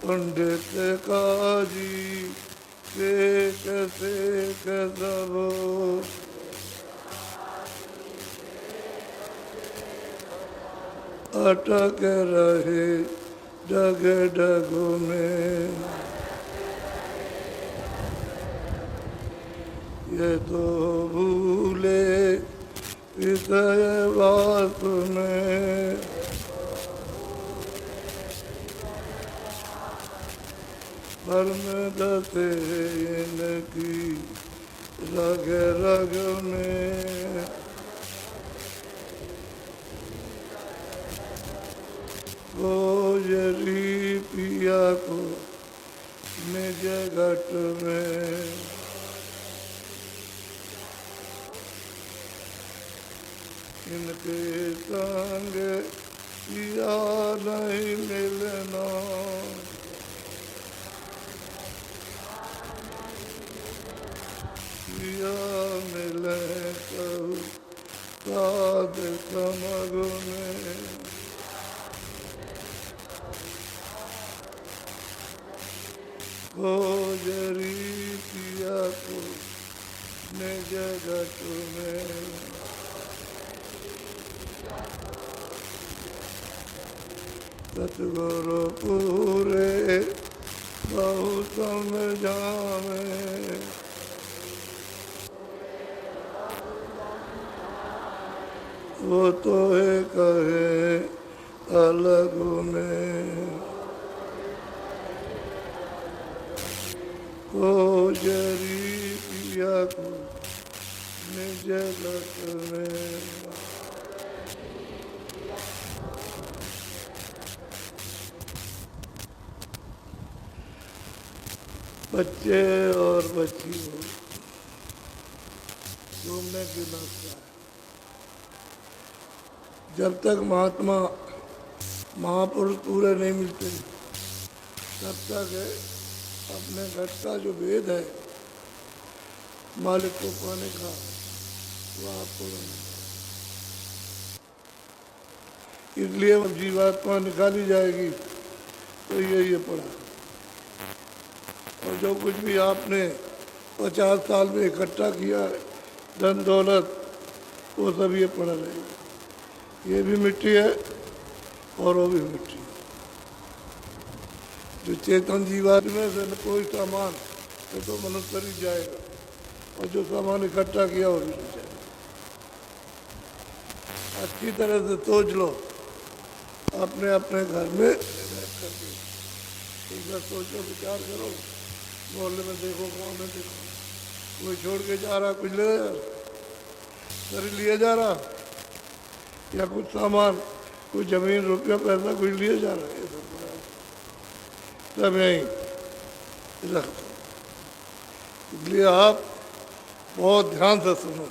पंडित काजी से सब अटक रहे डग डग में। ये तो भूले विषय वास में, भर्म दसे इनकी रग रग में। गोजरी पिया को निज घट में, इनके संग पिया नहीं मिलना। पिया मिले कहू साध समग में। गोजरी पिया को निज घट में, सतगुरु पूरे बहु समझावे। वो तो है कहे अलग में। गोजरी पिया को निज घट में, बच्चे और बच्चियों घूमने की नाश्ता है। जब तक महात्मा महापुरुष पूरे नहीं मिलते तब तक अपने घर का जो वेद है मालिक को पाने का वो आपको नहीं। इसलिए जीवात्मा निकाली जाएगी तो ये पढ़ा, और जो कुछ भी आपने 50 साल में इकट्ठा किया है धन दौलत, वो सब ये पड़ा रहेगा। ये भी मिट्टी है और वो भी मिट्टी है। जो चेतन जीवात्मा से कोई सामान तो मनुष्य ही जाएगा, और जो सामान इकट्ठा किया वो भी जाएगा। अच्छी तरह से सोच लो, अपने अपने घर में एक बार सोचो, विचार करो। मोहल्ले में देखो, गाँव में देखो, कोई छोड़ के जा रहा, कुछ ले लिए जा रहा, या कुछ सामान, कुछ जमीन रुपया पैसा कुछ लिए जा रहा है। ये सब यहीं रख दो। इसलिए आप बहुत ध्यान से सुनो।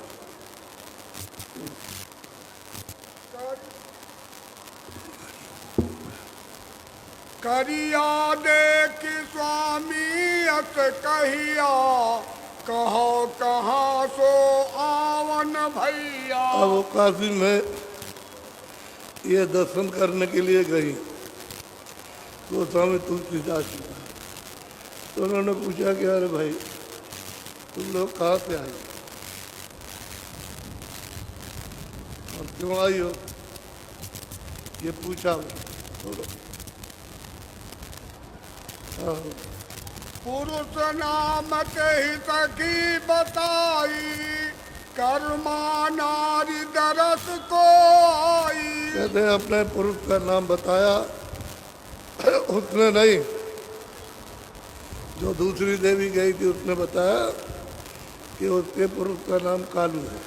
करिया देख स्वामी अस कहिया, कहो कहाँ सो आवन भैया। अब वो काशी में ये दर्शन करने के लिए गई तो स्वामी तुलसीदास जी, तो उन्होंने पूछा कि अरे भाई तुम लोग कहाँ से आए और क्यों आई हो, ये पूछा। बोलो। पुरुष नाम के सखी बताई, कर्मा नारी दरस को आई। कहते हैं अपने पुरुष का नाम बताया, उसने नहीं, जो दूसरी देवी गई थी उसने बताया कि उसके पुरुष का नाम कालू है।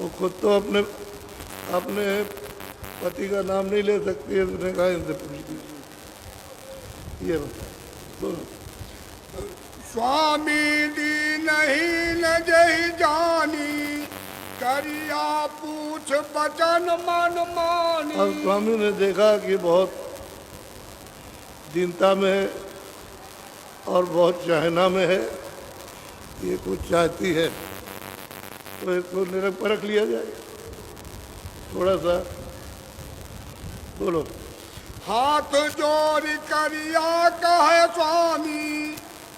वो खुद तो अपने पति का नाम नहीं ले सकती है, उसने कहा इनसे पूछ दीजिए। ये बता सुनो। स्वामी दी नहीं न जही जानी, करिया पूछ बचन मन मानी। और स्वामी ने देखा कि बहुत दीनता में है और बहुत चाहना में है, ये कुछ चाहती है, तो इसको परख लिया जाए थोड़ा सा। बोलो। हाथ जोड़ करिया कहे स्वामी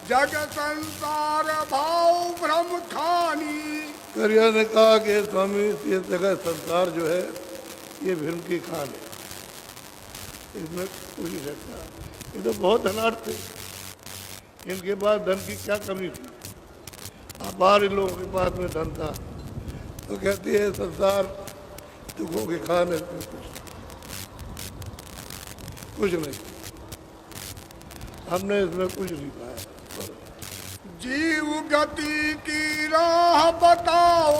जग संसार भाव भ्रम खानी। करिया ने कहा कि स्वामी ये जगह संसार जो है ये भ्रम की खान है, इसमें कुछ नहीं सकता। ये तो बहुत धनाढ़ थे, इनके पास धन की क्या कमी थी। अपार इन लोगों के पास में धन था, तो कहती है संसार दुखों की खान है, इसमें कुछ नहीं, हमने इसमें कुछ नहीं पाया। जीव गति की राह बताओ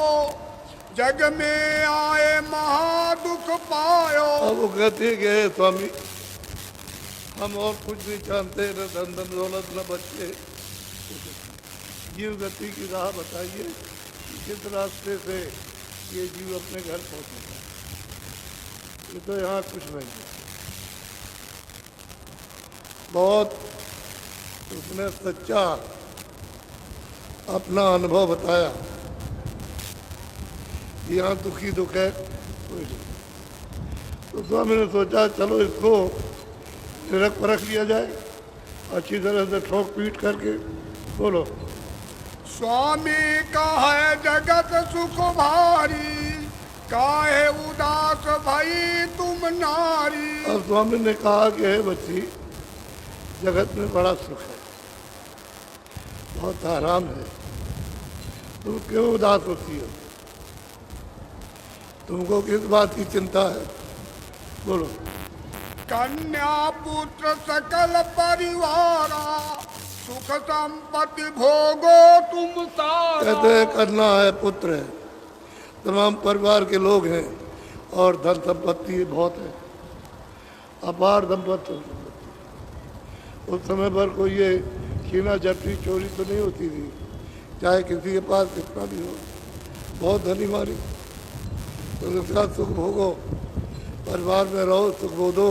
जग में आए महादुख पायो। अब वो कहते गए स्वामी हम और कुछ नहीं जानते, न धन धन दौलत न बच्चे, जीव गति की राह बताइए किस रास्ते से ये जीव अपने घर पहुंचेगा। ये तो यहाँ कुछ नहीं है। बहुत उसने सच्चा अपना अनुभव बताया, यहाँ दुखी दुख है कोई नहीं। तो स्वामी ने सोचा चलो इसको निरख परख लिया जाए, अच्छी तरह से ठोक पीट करके। बोलो। स्वामी का है जगत सुख भारी काहे उदास भई तुम नारी। अब स्वामी ने कहा कि हे बच्ची जगत में बड़ा सुख है, बहुत आराम है, तुम क्यों उदास होती हो, तुमको किस बात की चिंता है। बोलो। कन्या पुत्र सकल परिवारा सुख संपत्ति भोगो तुम सारा। कहते हैं करना है, पुत्र है, तमाम परिवार के लोग हैं और धन संपत्ति बहुत है, अपार संपत्ति। उस समय पर कोई ये छीना झपटी चोरी तो नहीं होती थी, चाहे किसी के पास कितना भी हो, बहुत धनी मारी। तो उसका सुख भोगो, परिवार में रहो, सुख भोगो,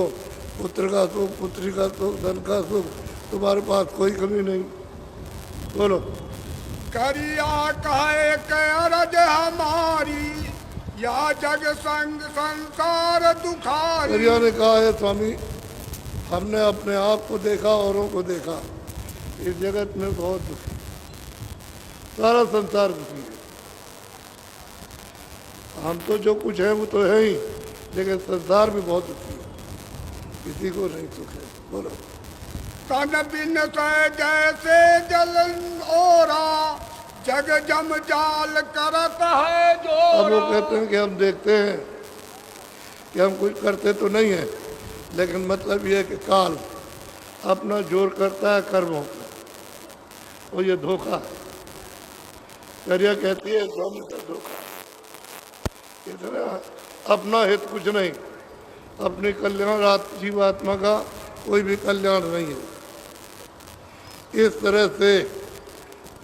पुत्र का सुख, पुत्री का सुख, धन का सुख, तुम्हारे पास कोई कमी नहीं। बोलो। करिया कहे के अरज हमारी या जग संग संसार दुखारी। करिया ने कहा है स्वामी हमने अपने आप को देखा, औरों को देखा, इस जगत में बहुत दुखी, सारा संसार दुखी है। हम तो जो कुछ है वो तो है ही, लेकिन संसार भी बहुत दुखी है, किसी को नहीं सुख है। बोलो। तन बिन से जैसे जलन ओरा जग जम जाल करत है जो। अब वो कहते हैं कि हम देखते हैं कि हम कुछ करते तो नहीं है, लेकिन मतलब ये है कि काल अपना जोर करता है कर्मों का, और ये धोखा है। करिया कहती है स्वामी का धोखा, इतना अपना हित कुछ नहीं, अपने कल्याण जीवात्मा का कोई भी कल्याण नहीं है। इस तरह से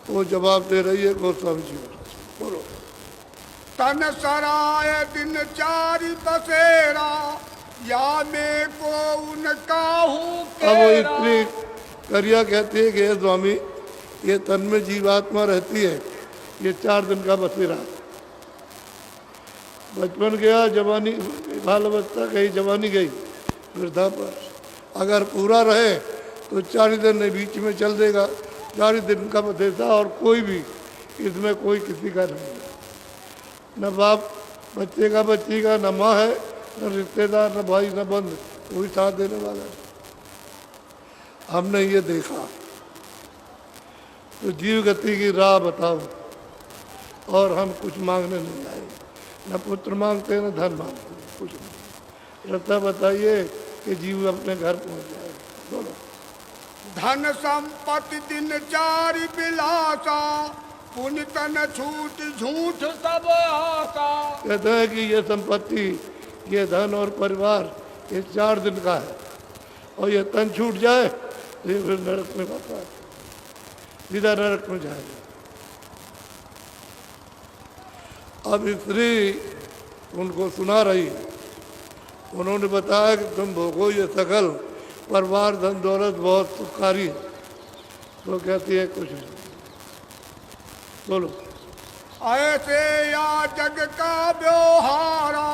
वो जवाब दे रही है गोस्वामी जी। बोलो। तन सराय दिन चारि बसेरा या में को उनका हूँ। अब वो स्त्री करिया कहती है कि हे स्वामी ये तन में जीवात्मा रहती है, ये 4 दिन का बसेरा, बचपन गया, जवानी बाल अवस्था गई, जवानी गई, वृद्धापन अगर पूरा रहे तो 40 दिन नहीं बीच में चल देगा, 40 दिन का बसेरा। और कोई भी इसमें कोई किसी का नहीं है, न बाप बच्चे का, बच्ची का, न माँ है, न रिश्तेदार, न भाई, न बंद, कोई साथ देने वाला है। हमने ये देखा। तो जीव गति की राह बताओ, और हम कुछ मांगने नहीं आए, न पुत्र मांगते न धन मांगते, कुछ नहीं। रास्ता बताइए कि जीव अपने घर पहुंच जाए। बोलो। धन संपत्ति दिन चारि बिलासा पुण्य तन छूट झूठ सब आशा। कहते हैं कि ये संपत्ति, ये धन और परिवार ये 4 दिन का है, और ये तन छूट जाए तो ये फिर नरक में जाता है, सीधा नरक में जाएगा। अब स्त्री उनको सुना रही, उन्होंने बताया कि तुम भोगो ये सकल परिवार, धन दौलत बहुत सुखकारी है। तो कहती है कुछ नहीं। बोलो। ऐसे या जग का व्यवहारा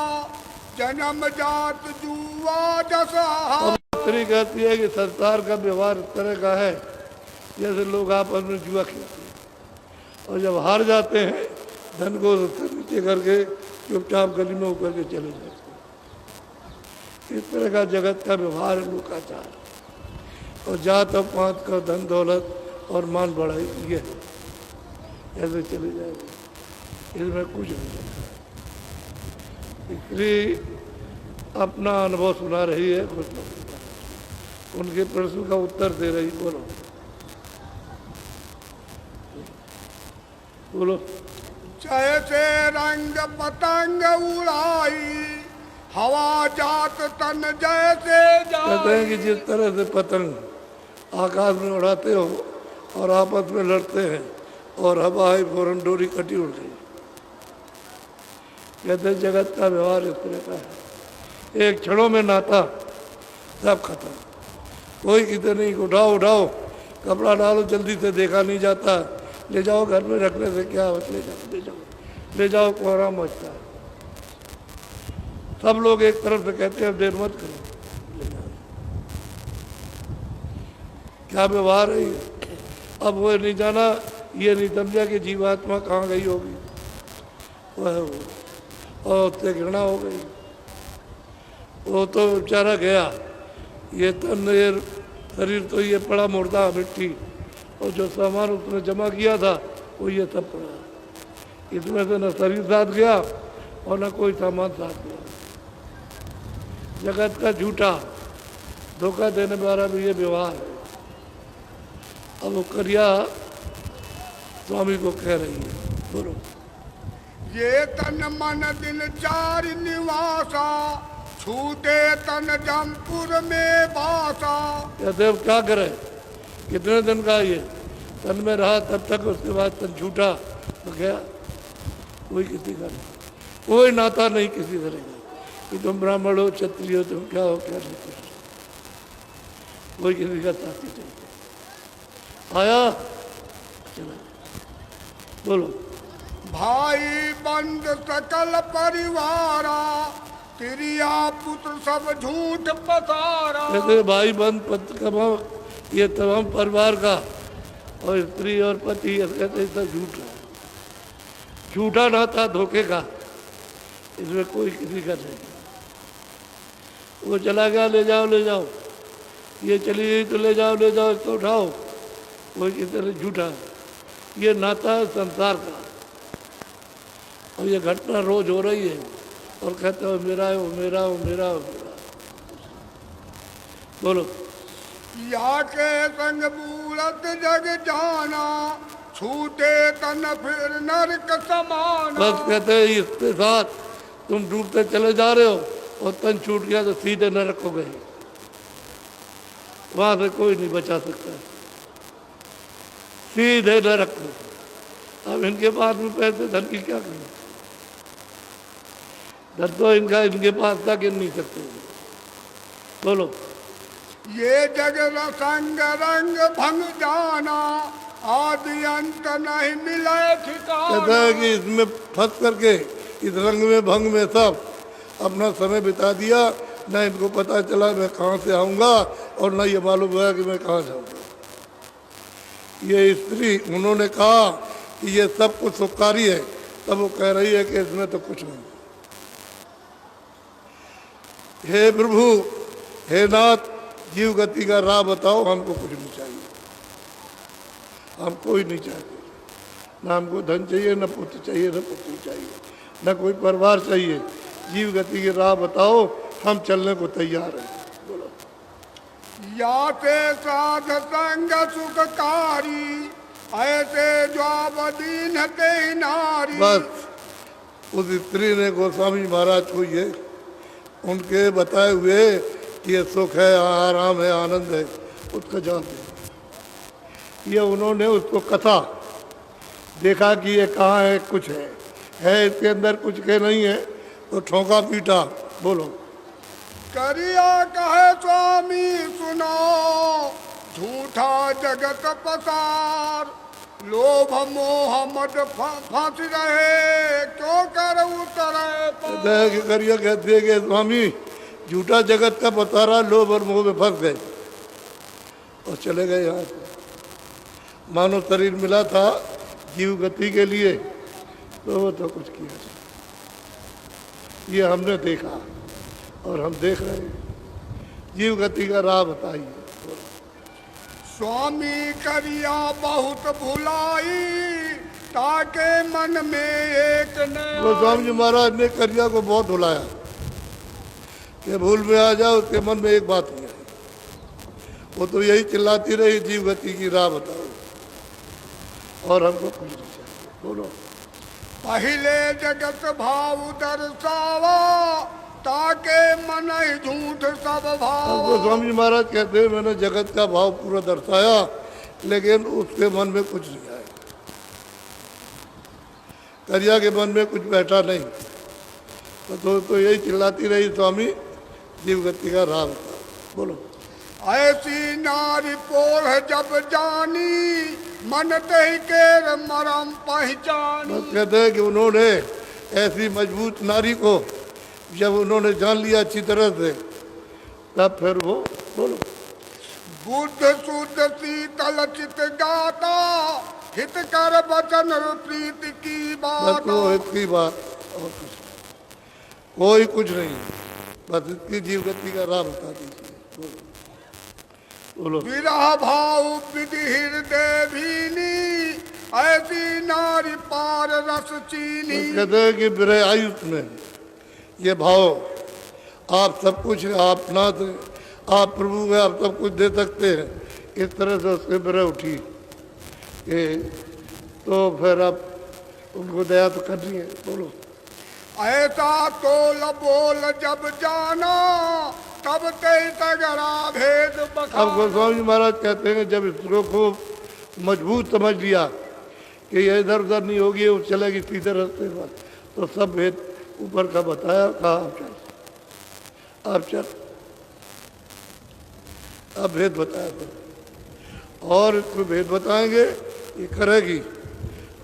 जन्म जात जुआ जसहारा। स्त्री कहती है कि संसार का व्यवहार इस तरह का है जैसे लोग आपस में जुआ खेलते हैं और जब हार जाते हैं धन को नीचे करके चुपचाप गली में होकर के चले जाते हैं। इस तरह का जगत का व्यवहार है लोकाचार। और जात और पात का धन दौलत और मान बढ़ाई ये है, ऐसे चले जाएगा, इसमें कुछ नहीं है। स्त्री अपना अनुभव सुना रही है, कुछ उनके प्रश्न का उत्तर दे रही। बोलो बोलो। जैसे रंग पतंग उड़ाई हवा जात तन जैसे कहते हैं कि जिस तरह से पतंग आकाश में उड़ाते हो और आपस में लड़ते हैं और हवा आई फौरन डोरी कटी उड़ गई। कहते हैं जगत का व्यवहार इस तरह का है, एक क्षणों में नाता सब खत्म। कोई कितने नहीं, उठाओ उठाओ कपड़ा डालो, जल्दी से देखा नहीं जाता, ले जाओ घर में रखने से क्या, ले जाओ ले जाओ ले जाओ, कोहरा मचता है। सब लोग एक तरफ से कहते हैं अब देर मत करो, ले जाओ। क्या व्यवहार है ये? अब वो नहीं जाना, ये नहीं समझा कि जीवात्मा कहाँ गई होगी, वह और उससे घृणा हो गई। वो तो बेचारा गया, ये तन ये शरीर तो ये पड़ा मुर्दा मिट्टी, और जो सामान उसने जमा किया था वो ये सब पड़ा। इसमें से न शरीर साथ गया और न कोई सामान साथ गया। जगत का झूठा धोखा देने वाला भी ये व्यवहार है। अब वो करिया स्वामी को कह रही है, बोलो। ये तन मन दिन चार निवासा छूटे तन जमपुर में बासा। कहते अब क्या करे, कितने दिन का ये तन में रहा तब तक, उसके बाद तन झूठा तो गया। कोई किसी का नहीं, कोई नाता नहीं किसी तरह का कि तुम ब्राह्मण हो क्षत्रिय हो तुम क्या हो क्या नहीं, कोई किसी का साथी नहीं। आया चला, बोलो। भाई बंद सकल परिवारा तिरिया पुत्र सब झूठ पसारा। कहते भाई बंद पत्र कमाओ, ये तमाम परिवार का और स्त्री और पति कहते सब झूठ है, झूठा नाता धोखे का, इसमें कोई किसी का नहीं। वो चला गया, ले जाओ ले जाओ, ये चली गई तो ले जाओ ले जाओ, इसको उठाओ, कोई किसी तरह झूठा है। ये नाता है संसार का, और ये घटना रोज हो रही है और कहते हो मेरा है, वो मेरा, वो मेरा, वो मेरा। बोलो। या के संग बूढ़त जग जाना छूटे तन फिर नरक समाना। बस कहते हैं इसके साथ तुम डूबते चले जा रहे हो और तन छूट गया तो सीधे नरक हो गए, वहां से कोई नहीं बचा सकता, सीधे नरक में। अब इनके पास में पैसे धन की क्या करें, धन तो इनका इनके पास था, गिन नहीं सकते। बोलो। ये जग रसंग रंग भंग जाना आदि अंत नहीं मिले ठिकाना। कहता है कि इसमें फंस करके इस रंग में भंग में सब अपना समय बिता दिया, न इनको पता चला मैं कहाँ से आऊँगा और न ये मालूम हुआ कि मैं कहाँ जाऊँगा। ये स्त्री उन्होंने कहा कि ये सब कुछ सुखकारी है, तब वो कह रही है कि इसमें तो कुछ नहीं। हे प्रभु, हे नाथ, जीव गति का राह बताओ, हमको कुछ नहीं चाहिए, हम कोई नहीं चाहते, न हमको धन चाहिए, न पुत्र चाहिए, न पुत्री चाहिए, न कोई परिवार चाहिए। जीव गति की राह बताओ, हम चलने को तैयार हैं। बोलो। या ते साध संग सुखकारी ऐसे जो दीन ते नारी। बस उस स्त्री ने गोस्वामी महाराज को ये उनके बताए हुए कि ये सुख है, आराम है, आनंद है, उसका जवाब दिया। ये उन्होंने उसको कथा देखा कि ये कहाँ है, कुछ है इसके अंदर कुछ के नहीं है, तो ठोका पीटा। बोलो। करिया कहे स्वामी सुनो झूठा जगत पसार लोभ मोह मद फांसी रहे क्यों कर उतरे। करिया कहते हैं कि स्वामी झूठा जगत का बता रहा, लोभ और मोह में फंस गए और चले गए यहाँ से। मानव शरीर मिला था जीव गति के लिए, तो वो तो कुछ किया नहीं। ये हमने देखा और हम देख रहे हैं। जीव गति का राह बताइए। स्वामी करिया बहुत भुलाई, ताके मन में एक न गोस्वामी जी महाराज ने करिया को बहुत भुलाया कि भूल में आ जाओ, उसके मन में एक बात नहीं आई। वो तो यही चिल्लाती रही, जीव गति की राह बताओ, और हमको कुछ नहीं चाहिए। बोलो। पहले जगत भाव दर्शावा, ताके मन ही झूठ सब अब भाव। गोस्वामी जी महाराज कहते हैं मैंने जगत का भाव पूरा दर्शाया, लेकिन उसके मन में कुछ नहीं आया। करिया के मन में कुछ बैठा नहीं, तो यही चिल्लाती रही, स्वामी जीव गति का राह बताओ। बोलो। ऐसी नारी पोर जब जानी, मन तही के मरम पहचानी। बस कहते हैं कि उन्होंने ऐसी मजबूत नारी को जब उन्होंने जान लिया अच्छी तरह से, तब फिर वो बोलो। बुद्ध शुद्ध शीतल चित गाता, हित कर वचन प्रीति की बस बात। वो इसकी बात और कुछ नहीं। कोई कुछ नहीं, बस इसकी जीव गति का राह बता दीजिए। बोलो। बोलो। विरह भाव विधि हृदय भीनी, ऐसी नारी पार रस चीनी। कहते हैं कि विरह आयुष में ये भाव, आप सब कुछ हैं, आप नाथ हैं, आप प्रभु हैं, आप सब कुछ दे सकते हैं, इस तरह से उसके विरह उठी कि तो फिर आप उनको दया तो करनी है। बोलो। ऐसा तोल बोल जब जाना, तब ते तगड़ा भेद अब बखाना। गोस्वामी जी महाराज कहते हैं जब इसको खूब मजबूत समझ लिया कि ये इधर उधर नहीं होगी, वो चलेगी सीधे रास्ते पर, तो सब भेद ऊपर का बताया, कहा आप चल अब भेद बताया तो, और इसको भेद बताएंगे, ये करेगी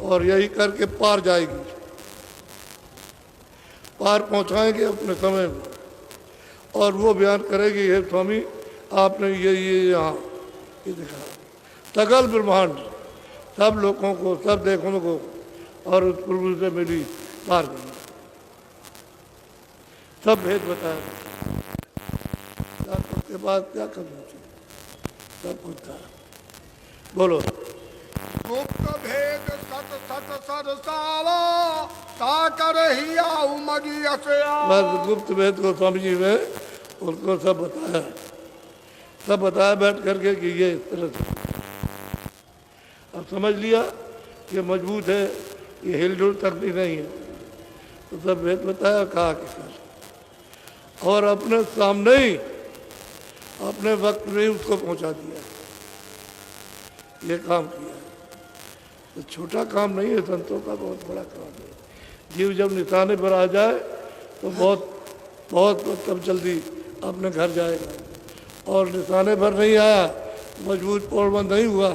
और यही करके पार जाएगी, पार पहुंचाएंगे अपने समय में। और वो बयान करेगी, हे स्वामी आपने ये यहाँ ये दिखा, सकल ब्रह्मांड सब लोगों को, सब देखने को, और उस प्रभु से मिली पार गई, सब भेद बताया। उसके बाद क्या करना चाहिए, सब कुछ था। बोलो। गुप्त भेद सत सत सरसावा, ताकर ही आऊ मगी असया। बस गुप्त भेद को स्वामी जी ने उसको सब बताया बैठ करके कि ये इस तरह से। अब समझ लिया कि मजबूत है, ये हिलडुल सकती नहीं है, तो सब भेद बताया, कहा कि कर, और अपने सामने ही अपने वक्त में ही उसको पहुंचा दिया, ये काम किया। तो छोटा काम नहीं है, संतों का बहुत बड़ा काम है। जीव जब निशाने पर आ जाए तो बहुत तब जल्दी अपने घर जाएगा, और निशाने पर नहीं आया, मजबूत पोड़बंद नहीं हुआ,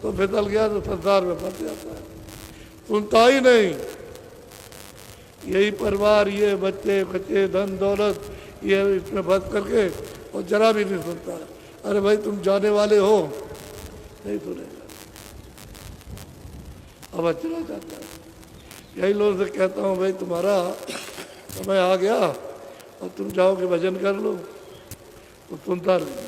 तो फिसल गया तो संसार में फंस जाता है, सुनता ही नहीं। यही परिवार, ये बच्चे बच्चे, धन दौलत, ये इसमें फंस करके, और जरा भी नहीं सुनता। अरे भाई तुम जाने वाले हो, नहीं सुनेगा, अब चला जाता है। यही लोगों से कहता हूँ भाई तुम्हारा समय आ गया और तुम जाओगे भजन कर लो, तो सुनता नहीं।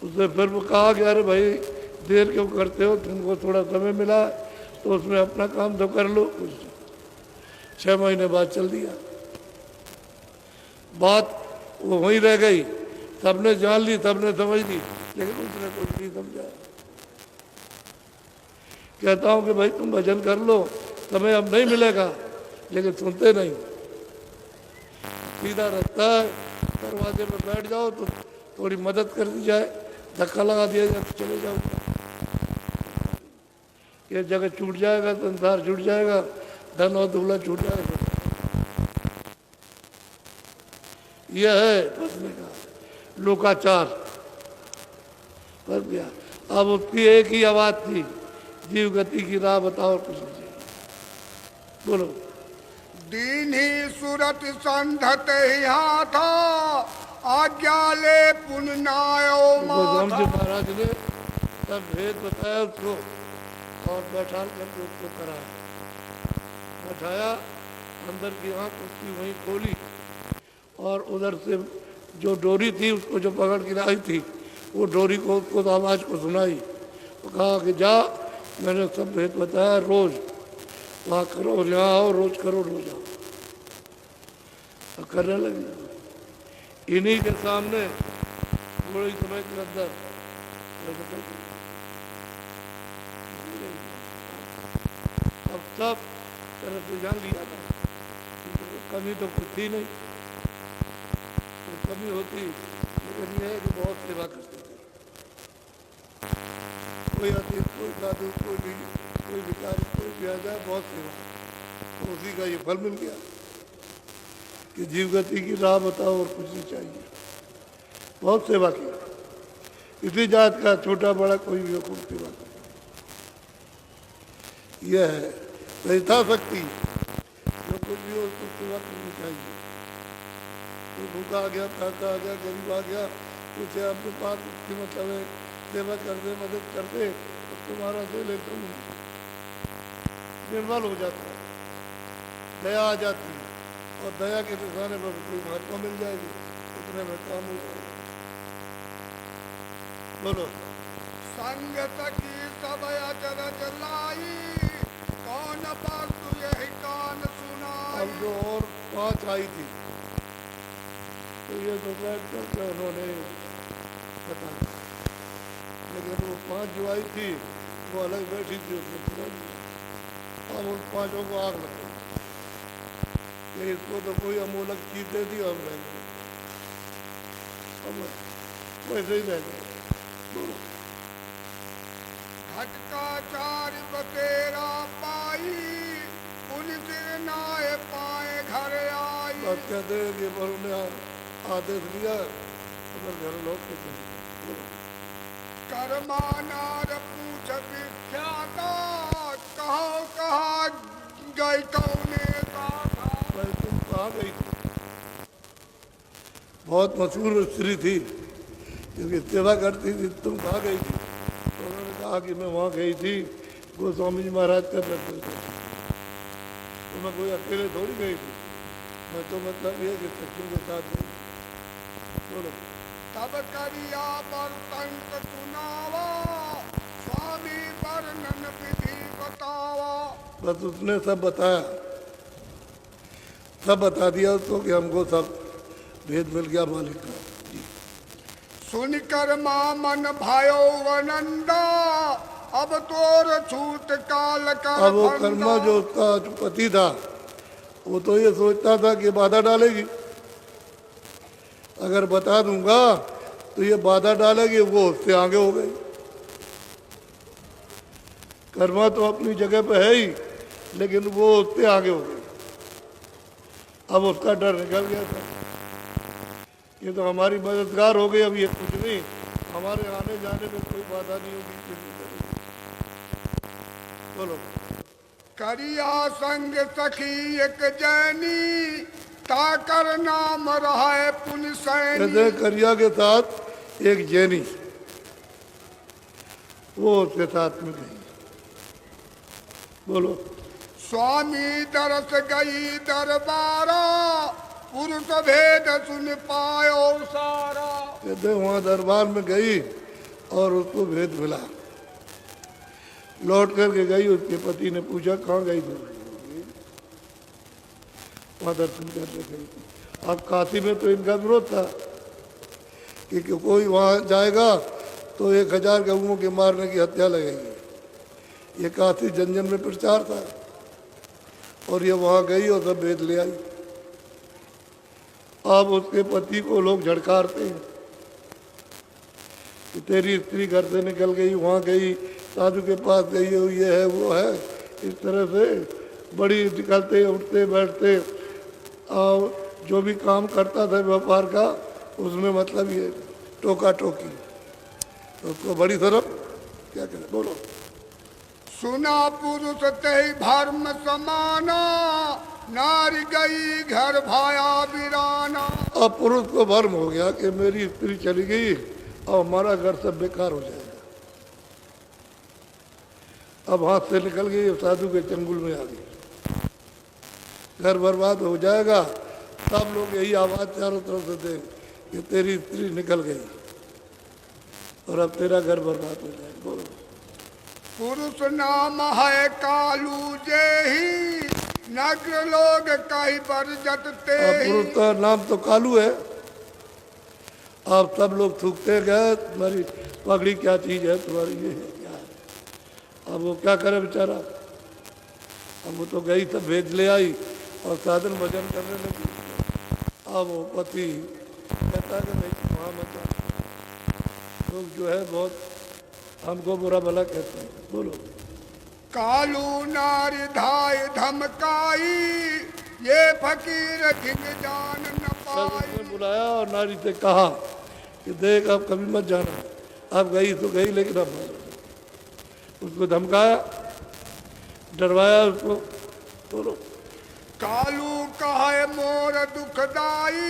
उसने फिर वो कहा कि अरे भाई देर क्यों करते हो, तुमको थोड़ा समय मिला तो उसमें अपना काम तो कर लो। कुछ 6 महीने बाद चल दिया, बात वो वहीं रह गई, सबने जान ली, सबने समझ ली, लेकिन उसने कुछ नहीं समझा। कहता हूँ कि भाई तुम भजन कर लो, समय अब नहीं मिलेगा, लेकिन सुनते नहीं। सीधा रास्ता है, दरवाजे पर बैठ जाओ तो थोड़ी मदद कर दी जाए, धक्का लगा दिया जाए तो चले जाओ। ये जगह छूट जाएगा, संसार छूट जाएगा, धन और दौलत छूट जाएगा। यह है बचने का लोकाचार। बच गया। अब उसकी एक ही आवाज थी, जीव गति की राह बताओ, कुछ नहीं चाहिए। बोलो। दीनी सूरत संधत ही हाथा आज्ञा ले पुननायो गोस्वामी माथा। जी महाराज ने सब भेद बताया उसको और बैठा करके उसको कराया, बैठाया, अंदर की आँख उसकी वहीं खोली और उधर से जो डोरी थी उसको जो पकड़ के लाई थी वो डोरी को उसको तो आवाज़ को सुनाई तो कहा कि जा, मैंने सब भेद बताया, रोज वहाँ करो, यहाँ आओ, रोज करो, रोज आओ। और करने लगे इन्हीं के सामने थोड़ी समय के अंदर अब सब तरह से जान लिया था, कमी तो कुछ थी नहीं, तो कमी होती लेकिन यह है कि बहुत सेवा करते थे, कोई अतीत, कोई साधु, कोई भिखारी, कोई भी आ जाए, बहुत सेवा, तो उसी का ये फल मिल गया कि जीव गति की राह बताओ और कुछ नहीं चाहिए। बहुत सेवा की, इसी जात का छोटा बड़ा कोई भी हो, खूब सेवा कर, यह है यथाशक्ति, जो कुछ भी हो उसको सेवा करनी चाहिए। कोई भूखा आ गया, प्यासा आ गया, गरीब आ गया, उसे अपने पास उसकी मतलब है सेवा कर दे, मदद कर दे, तो तुम्हारा दिल एकदम निर्मल हो जाता है, दया आ जाती है और दया के दिखाने पर कोई महात्मा मिल जाएगी, उतने में काम हो जाएगा। बोलो संग सखी सब अचरज लाई कौन बासु यही कान सुनाई। अब जो और 5 आई थी तो ये तो बैठ करके उन्होंने बताया, लेकिन वो 5 जो आई थी वो अलग बैठी थी, उसने पूरा दिया। अब उन 5 को आग लग गई कि इसको तो कोई अमूलक चीज दे दी, हम रह गए, अब वैसे ही रह गए। घटका चार बतेरा पाई पुलिस नाए पाए घर आई। बस कहते हैं कि बहू ने आदेश दिया, अगर घर लौट के चले। कर्मानार पूछ विख्याता कहो कहा गई कौने गाथा। भाई तुम कहाँ गई थी? बहुत मशहूर स्त्री थी क्योंकि सेवा करती थी, तुम कहाँ गई थी? तो उन्होंने कहा कि मैं वहाँ गई थी गोस्वामी जी महाराज का दर्शन करने। तो मैं कोई अकेले थोड़ी गई थी, मैं तो मतलब ये कि सचिन के साथ गई। बोलो तब करिया पर संत सुनावा स्वामी वर्णन विधि बतावा। बस उसने सब बताया, सब बता दिया उसको कि हमको सब भेद मिल गया मालिक का। सुनकर मां मन भयो वनंदा अब तोर छूट काल कर अब वो फंदा। कर्मा जो उसका पति था वो तो ये सोचता था कि बाधा डालेगी, अगर बता दूंगा तो ये बाधा डालेगी, वो उससे आगे हो गई। कर्मा तो अपनी जगह पे है ही, लेकिन वो उससे आगे हो गई। अब उसका डर निकल गया था, ये तो हमारी मददगार हो गई, अब ये कुछ नहीं, हमारे आने जाने में कोई बाधा नहीं होगी किसी तरह। बोलो करिया संग सखी एक जैनी ताकर नाम रहा पुनसैनी। कहते करिया के साथ एक जैनी, वो उसके साथ में गई। बोलो स्वामी दरस गई दरबारा पुरुष भेद सुन पायो सारा। कहते वहाँ दरबार में गई और उसको भेद मिला, लौट करके गई, उसके पति ने पूछा कहाँ गई थी? वहाँ दर्शन करने गई। अब काशी में तो इनका विरोध था कि कोई वहाँ जाएगा तो 1000 गऊओं के मारने की हत्या लगेगी। ये काशी जन में प्रचार था और ये वहाँ गई और सब भेद ले आई। अब उसके पति को लोग झड़कारते हैं कि तेरी स्त्री घर से निकल गई, वहाँ गई, साधु के पास गई, ये है वो है, इस तरह से बड़ी निकलते उठते बैठते और जो भी काम करता था व्यापार का उसमें मतलब ये टोका टोकी, तो उसको बड़ी तरफ क्या करें। बोलो सुना पुरुष ते धर्म समाना नारी गई घर भाया वीराना। अब पुरुष को भ्रम हो गया कि मेरी स्त्री चली गई और हमारा घर सब बेकार हो जाएगा। अब हाथ से निकल गई, साधु के चंगुल में आ गई, घर बर्बाद हो जाएगा। सब लोग यही आवाज चारों तरफ से दें कि तेरी स्त्री निकल गई और अब तेरा घर बर्बाद हो जाएगा। बोलो। पुरुष नाम है कालू जेही, नगर लोग कहीं बरजत ते। पुरुष का नाम तो कालू है। अब सब लोग थूकते गए, तुम्हारी पगड़ी क्या चीज है, तुम्हारी ये है क्या है। अब वो क्या करे बेचारा। अब वो तो गई सब भेज ले आई और साधन भजन करने लगी। अब वो पति कहता कि नहीं वहाँ मत जाओ। लोग जो है बहुत हमको बुरा भला कहते हैं। बोलो। कालू नारी धाय धमकाई, ये फकीर खिंग जान न तब पाई। उसने बुलाया और नारी से कहा कि देख अब कभी मत जाना। अब गई तो गई, लेकिन अब मत जाना। उसको धमकाया, डरवाया उसको। बोलो। कालू कहे मोर दुखदाई,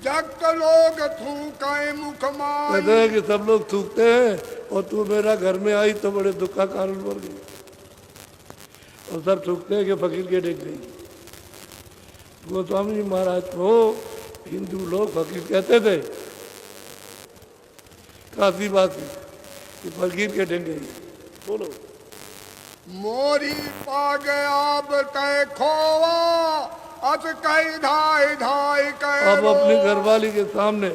जगत लोग थूके मुख माई। कहते हैं कि सब लोग थूकते हैं और तू मेरा घर में आई तो बड़े दुख का कारण बन गई। और सब थूकते हैं कि फकीर के डेग गई। गोस्वामी जी महाराज को हिंदू लोग फकीर कहते थे, काशी बासी कि फकीर के डेग गई। बोलो। मोरी पा गया तय खोवा, अस कई धाय धाय कह। अब अपनी घरवाली के सामने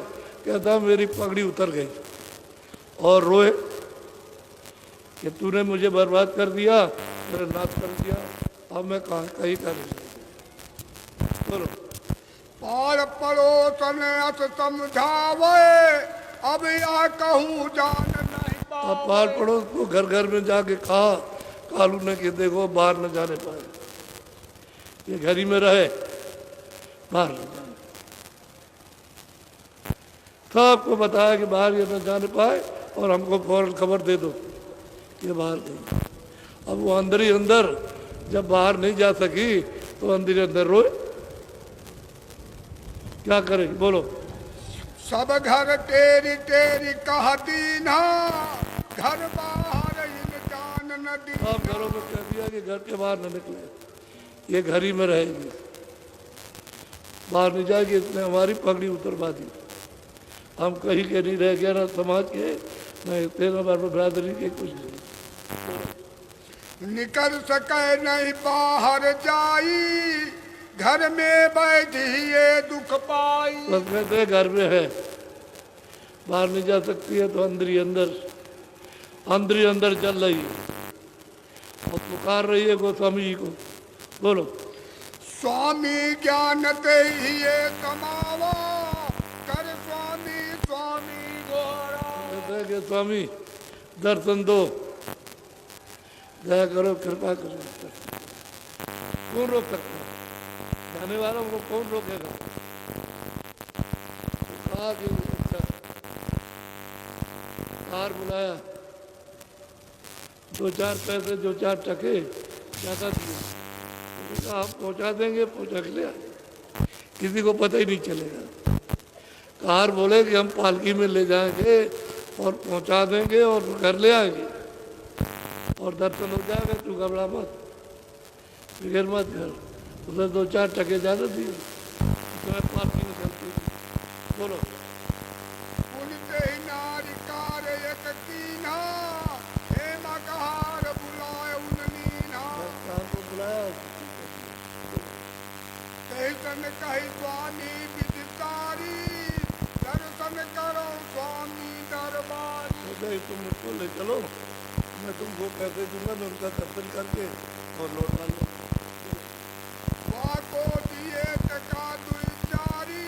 कहता मेरी पगड़ी उतर गई और रोए कि तूने मुझे बर्बाद कर दिया, मेरा नाश कर दिया, अब मैं कहाँ कहीं कर। बोलो। पार पड़ोसन अस समझावे, अब या कहूँ जान नहीं पावे। अब पार पड़ोस को घर घर में जाके कहा कालू ने कि देखो बाहर न जाने पाए, ये घर ही में रहे, बाहर न जाने। सबको बताया कि बाहर ये न जाने पाए और हमको फौरन खबर दे दो ये बाहर गई। अब वो अंदर ही अंदर जब बाहर नहीं जा सकी तो अंदर ही अंदर रोए। क्या करेगी। बोलो। सब घर तेरी तेरी कहती ना, घर बाहर इन जान न दी। सब घरों में कह दिया कि घर के बाहर न निकले, ये घर ही में रहेगी, बाहर नहीं जाएगी। इसने हमारी पगड़ी उतरवा दी, हम कहीं के नहीं रह गया, ना समाज के, न तेरा बरादरी के, कुछ नहीं। निकल सके नहीं बाहर जाई, घर में बैठी ये दुख पाई। बस कहते घर में है, बाहर नहीं जा सकती है तो अंदर ही अंदर चल रही है और पुकार रही है गोस्वामी जी को। बोलो। स्वामी ज्ञान ते ही ये कमावा, कर स्वामी स्वामी गोरा। कहते हैं कि स्वामी दर्शन दो, दया करो, कृपा करो। कौन रोक सकता है, जाने वालों को कौन रोकेगा। कहा कि अच्छा कार बुलाया, 2-4 पैसे, 2-4 टके ज़्यादा दिए। कहा आप पहुँचा देंगे, पहुँचा के ले आए, किसी को पता ही नहीं चलेगा। कार बोले कि हम पालकी में ले जाएंगे और पहुँचा देंगे और घर ले आएंगे और दर्शन हो जाएगा, तू घबरा मत, फिक्र मत कर। उसने 2-4 टके ज़्यादा दिए, तो पालकी में चलती। बोलो। पुनिते ही नारी कार एक कीना, हे मकहार बुलाए उननीना। कार को बुलाया, कही सन कही स्वामी विदितारी, दर्शन करो स्वामी दरबारी। तो गई तुम मुझको ले चलो, मैं तुमको पैसे दूंगा, मैं उनका दर्शन करके और लौटा लो। वाको दिए टका दुचारी,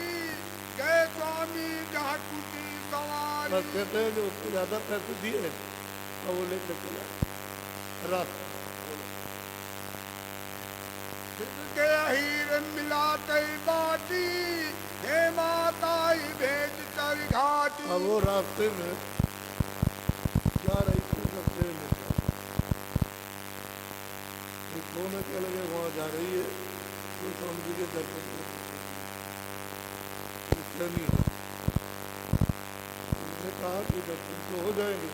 गए स्वामी जहाँ टूटी सवारी। बस कहते हैं कि उसको ज़्यादा पैसे दिए और वो लेकर चला रात। के हीर मिलाते बाटी, हे माता ही भेज कर घाटी। अब वो रास्ते में जा रही थी, रास्ते में कोने के लगे वहाँ जा रही है, तो दर्शन कर सकते नहीं। उन्होंने कहा कि दर्शन तो हो जाएंगे,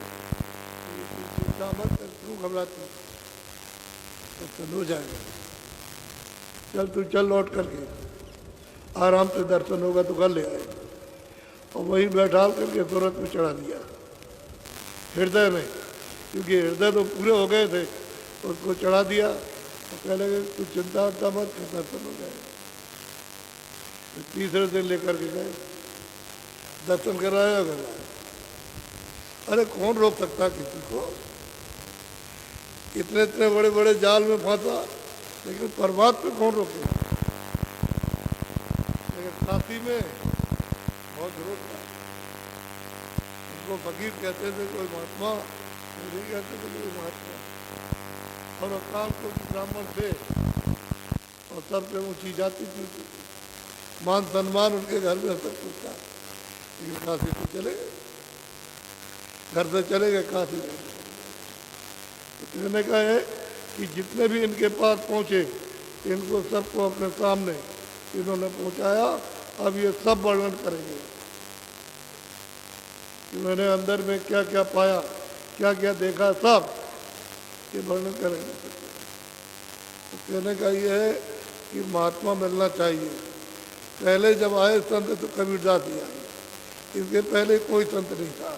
चिंता मत कर, क्यों घबराती, दर्शन हो जाएगा। चल तू चल लौट करके, आराम से दर्शन होगा तो कर ले आए। और वहीं बैठा करके सूरत में चढ़ा दिया हृदय में, क्योंकि हृदय तो पूरे हो गए थे, उसको चढ़ा दिया। और कहने लगे तू चिंता मत कर, दर्शन हो जाएगा। तो तीसरे दिन लेकर के गए, दर्शन कराया कराया। अरे कौन रोक सकता किसी को, इतने इतने बड़े बड़े जाल में फंसा, लेकिन परमात्मा कौन रोके। लेकिन काशी में बहुत रोक था, उनको फकीर कहते थे, कोई महात्मा नहीं कहते थे, कोई महात्मा। और अकाल को ब्राह्मण थे और सबसे ऊंची जाति थी, मान सम्मान उनके घर में सब कुछ था। लेकिन काशी से चले गए, घर से चले गए काशी में। तो कहने का है कि जितने भी इनके पास पहुंचे, इनको सबको अपने सामने इन्होंने पहुंचाया। अब ये सब वर्णन करेंगे कि मैंने अंदर में क्या क्या पाया, क्या क्या देखा, सब ये वर्णन करेंगे। तो कहने का ये है कि महात्मा मिलना चाहिए। पहले जब आए संत तो कबीरदास जी आए, इसके पहले कोई संत नहीं था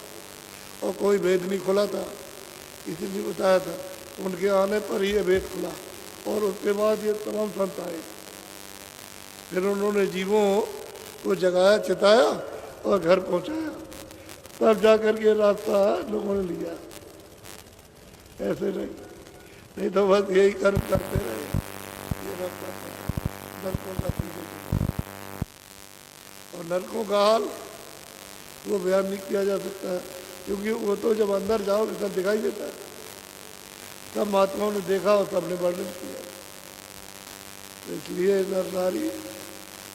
और कोई भेद नहीं खुला था, इसीलिए बताया था। उनके आने पर ही ये भेद खुला और उसके बाद ये तमाम संत आए। फिर उन्होंने जीवों को जगाया, चिताया और घर पहुंचाया, तब जाकर के रास्ता लोगों ने लिया। ऐसे नहीं तो बस यही कर्म करते रहे, ये रास्ता नरकों का पीछे। और नरकों का हाल वो बयान नहीं किया जा सकता, क्योंकि वो तो जब अंदर जाओ तो सब दिखाई देता है। सब महात्माओं ने देखा और सबने वर्णन किया। तो इसलिए नर नारी,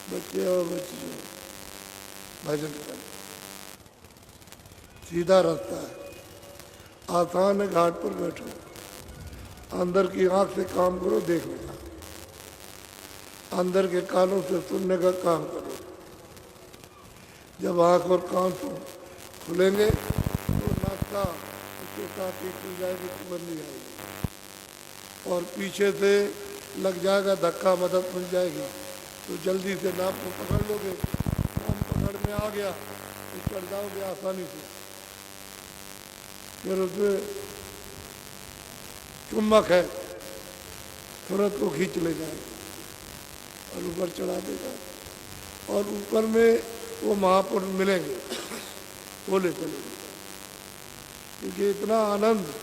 बच्चे और बच्चियों, भजन करें, सीधा रास्ता है, आसान है। घाट पर बैठो, अंदर की आंख से काम करो, देख लेना, अंदर के कानों से सुनने का काम करो। जब आंख और कान खुलेंगे तो नाश्ता उसके साथ ही खुल जाएगी, बंदी आएगी। और पीछे से लग जाएगा धक्का, मदद मिल जाएगी तो जल्दी से नाम को पकड़ लोगे। नाम पकड़ में आ गया तो चढ़ जाओगे आसानी से। फिर उसमें चुम्बक है, तुरंत को खींच ले जाएगा और ऊपर चढ़ा देगा। और ऊपर में वो महापुरुष मिलेंगे, वो ले चलेंगे। क्योंकि इतना आनंद,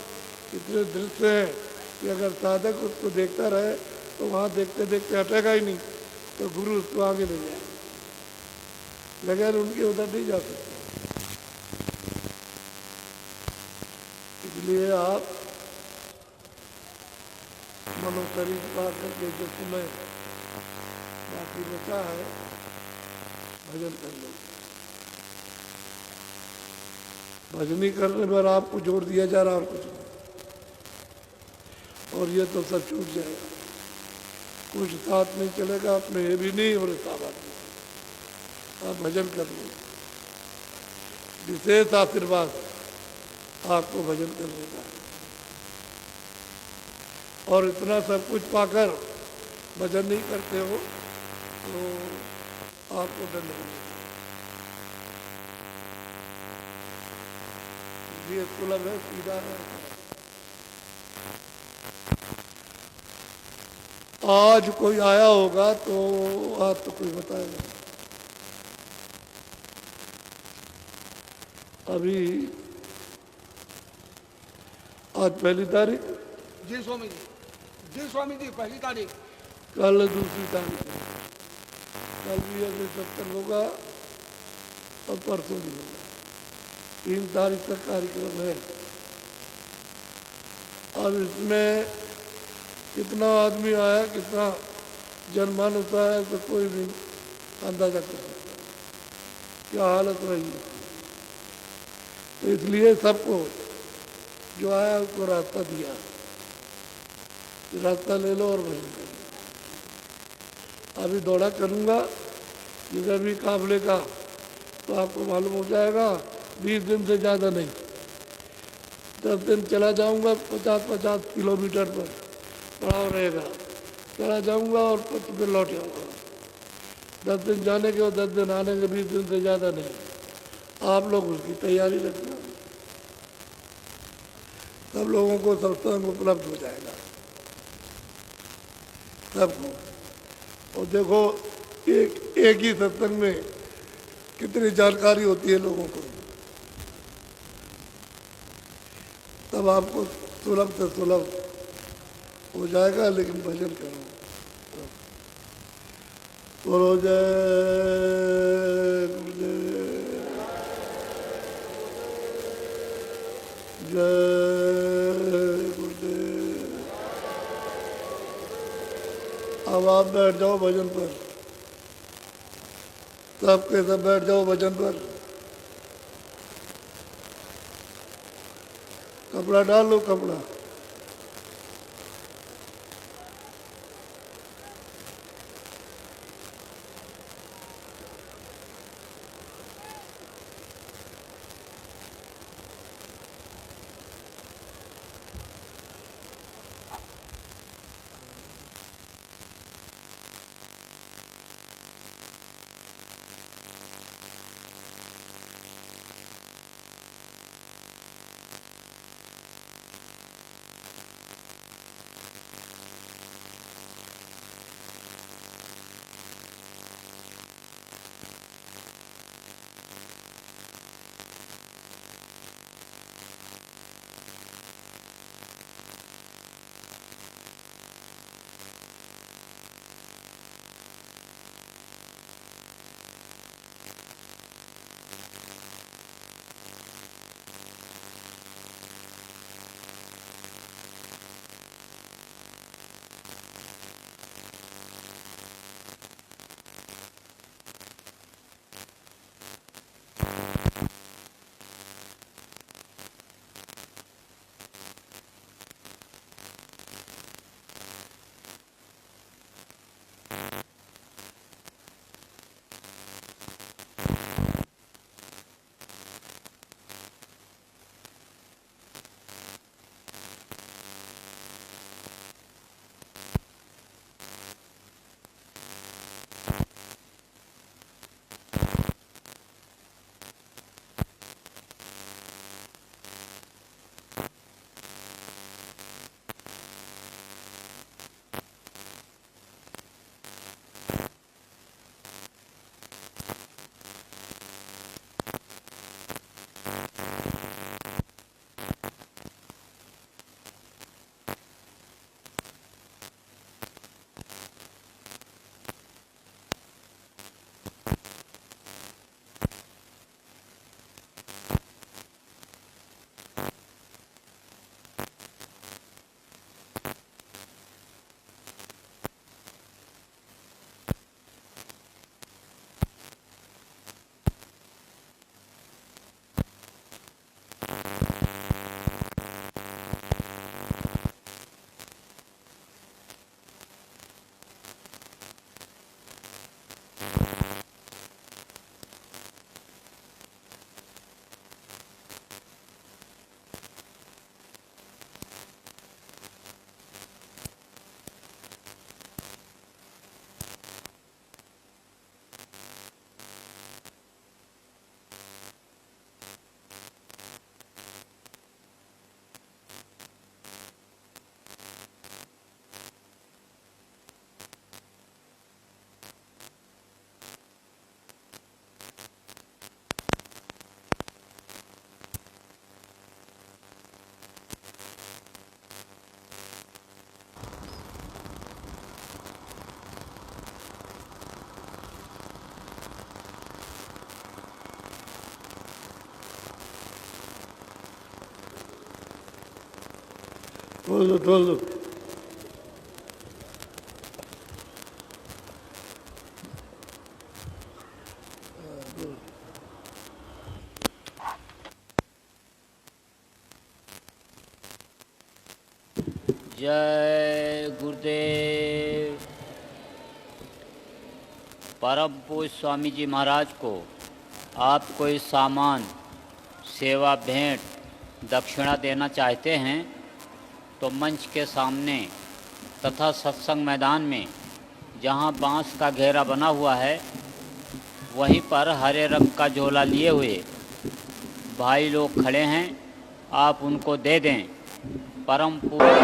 इतने दृश्य है कि अगर साधक उसको देखता रहे तो वहाँ देखते देखते हटेगा ही नहीं, तो गुरु उसको आगे ले जाए, बगैर उनके उधर नहीं जा सकते। इसलिए आप मनो शरीर पा करके जो समय बाकी बचा है भजन कर लो। भजनी करने पर आपको जोर दिया जा रहा और कुछ नहीं, और ये तो सब छूट जाएगा। कुछ साथ नहीं चलेगा, अपने ये भी नहीं और साथ नहीं। आप भजन कर लो, विशेष आशीर्वाद आपको भजन करने का है। और इतना सब कुछ पाकर भजन नहीं करते हो तो आपको दंड मिलेगा। ये सुलभ है, सीधा है। आज कोई आया होगा तो आज तो कोई बताएगा। अभी आज पहली तारीख, जी स्वामी जी, जी स्वामी जी, पहली तारीख, कल दूसरी तारीख है। कल भी अगले सप्ताह होगा और परसों भी होगा। 3 तारीख तक कार्यक्रम है। अब इसमें कितना आदमी आया, कितना जनमान होता है तो कोई भी अंदाजा कर सकता है क्या हालत रही है। तो इसलिए सबको जो आया उसको रास्ता दिया, रास्ता ले लो और भजन करो। अभी दौड़ा करूँगा जिधर भी काफले का, तो आपको मालूम हो जाएगा 20 दिन से ज़्यादा नहीं, 10 दिन चला जाऊँगा 50-50 किलोमीटर पर पड़ाव रहेगा, चला जाऊँगा और फिर लौट आऊँगा। 10 दिन जाने के और 10 दिन आने के, 20 दिन से ज़्यादा नहीं। आप लोग उसकी तैयारी रखना, सब लोगों को सत्संग उपलब्ध हो जाएगा सबको। और देखो एक ही सत्संग में कितनी जानकारी होती है लोगों को, तब आपको सुलभ से सुलभ हो जाएगा। लेकिन भजन करो, बोलो जय गुरुदेव, जय गुरुदेव। अब आप बैठ जाओ भजन पर, सबके सब बैठ जाओ भजन पर। कपड़ा डाल लो, कपड़ा। खोल दो, खोल दो। जय गुरुदेव। परम पूज्य स्वामी जी महाराज को आप कोई सामान, सेवा, भेंट, दक्षिणा देना चाहते हैं तो मंच के सामने तथा सत्संग मैदान में जहां बांस का घेरा बना हुआ है वहीं पर हरे रंग का झोला लिए हुए भाई लोग खड़े हैं, आप उनको दे दें। परम पूज्य